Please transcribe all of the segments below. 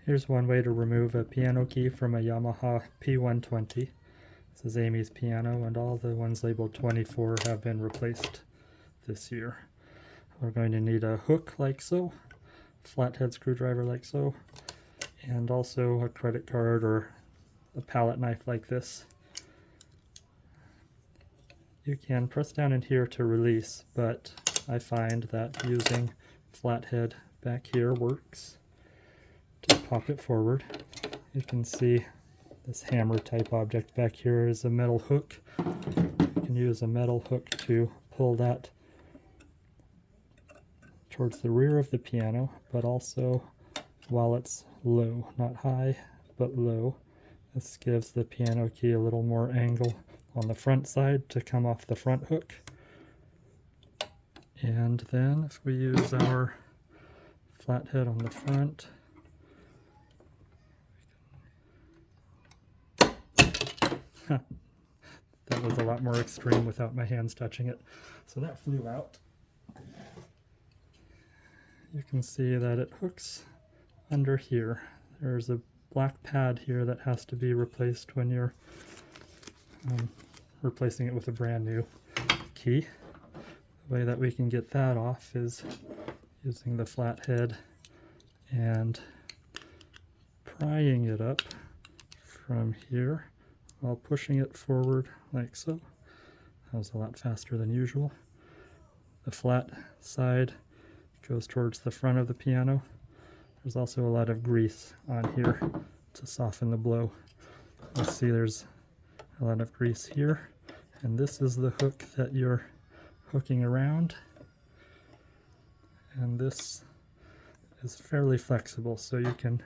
Here's one way to remove a piano key from a Yamaha P-120. This is Amy's piano, and all the ones labeled 24 have been replaced this year. We're going to need a hook like so, flathead screwdriver like so, and also a credit card or a palette knife like this. You can press down in here to release, but I find that using flathead back here works. To pop it forward, you can see this hammer type object back here is a metal hook. You can use a metal hook to pull that towards the rear of the piano, but also while it's low, not high, but low. This gives the piano key a little more angle on the front side to come off the front hook. And then if we use our flathead on the front, that was a lot more extreme without my hands touching it. So that flew out. You can see that it hooks under here. There's a black pad here that has to be replaced when you're replacing it with a brand new key. The way that we can get that off is using the flathead and prying it up from here while pushing it forward like so. That was a lot faster than usual. The flat side goes towards the front of the piano. There's also a lot of grease on here to soften the blow. You'll see there's a lot of grease here, and this is the hook that you're hooking around, and this is fairly flexible, so you can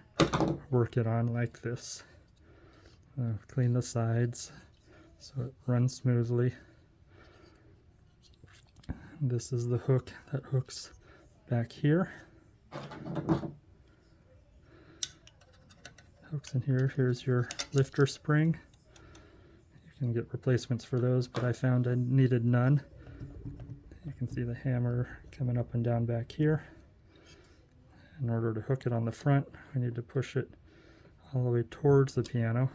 work it on like this. Clean the sides so it runs smoothly. This is the hook that hooks back here. Hooks in here. Here's your lifter spring. You can get replacements for those, but I found I needed none. You can see the hammer coming up and down back here. In order to hook it on the front, I need to push it all the way towards the piano.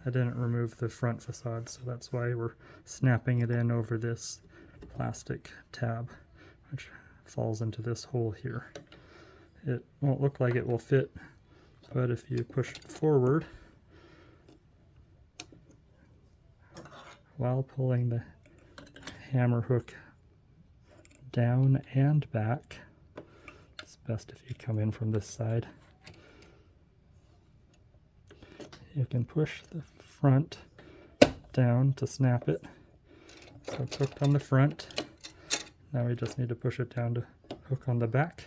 I didn't remove the front facade, so that's why we're snapping it in over this plastic tab, which falls into this hole here. It won't look like it will fit, but if you push it forward while pulling the hammer hook down and back, it's best if you come in from this side. You can push the front down to snap it. So it's hooked on the front. Now we just need to push it down to hook on the back,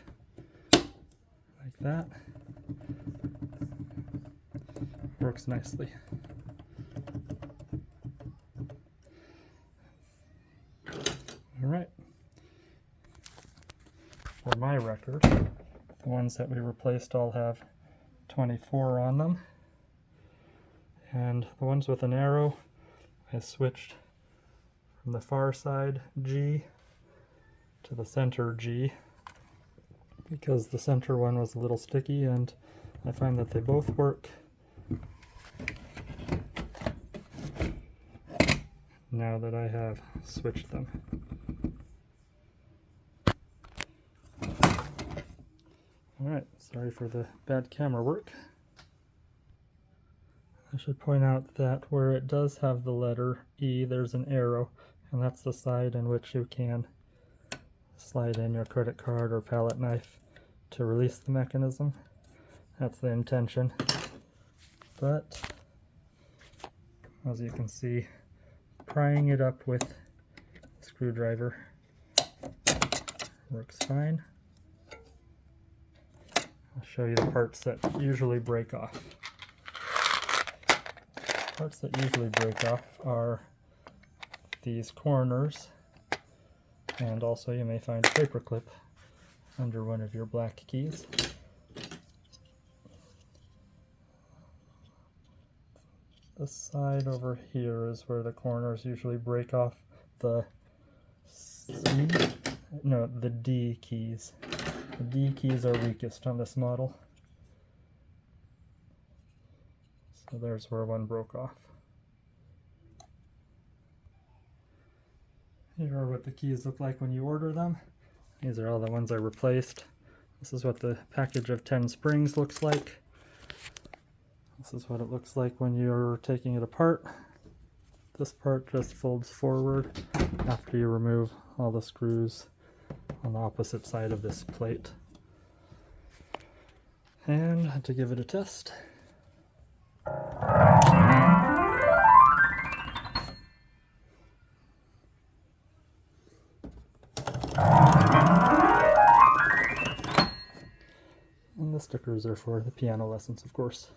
like that. Works nicely. All right. For my record, the ones that we replaced all have 24 on them. And the ones with an arrow, I switched from the far side G to the center G because the center one was a little sticky, and I find that they both work. Now that I have switched them. Alright, sorry for the bad camera work. I should point out that where it does have the letter E, there's an arrow, and that's the side in which you can slide in your credit card or palette knife to release the mechanism. That's the intention. But, as you can see, prying it up with a screwdriver works fine. I'll show you the parts that usually break off. Parts that usually break off are these corners, and also you may find a paper clip under one of your black keys. This side over here is where the corners usually break off the the D keys. The D keys are weakest on this model. So there's where one broke off. Here are what the keys look like when you order them. These are all the ones I replaced. This is what the package of 10 springs looks like. This is what it looks like when you're taking it apart. This part just folds forward after you remove all the screws on the opposite side of this plate. And to give it a test. And the stickers are for the piano lessons, of course.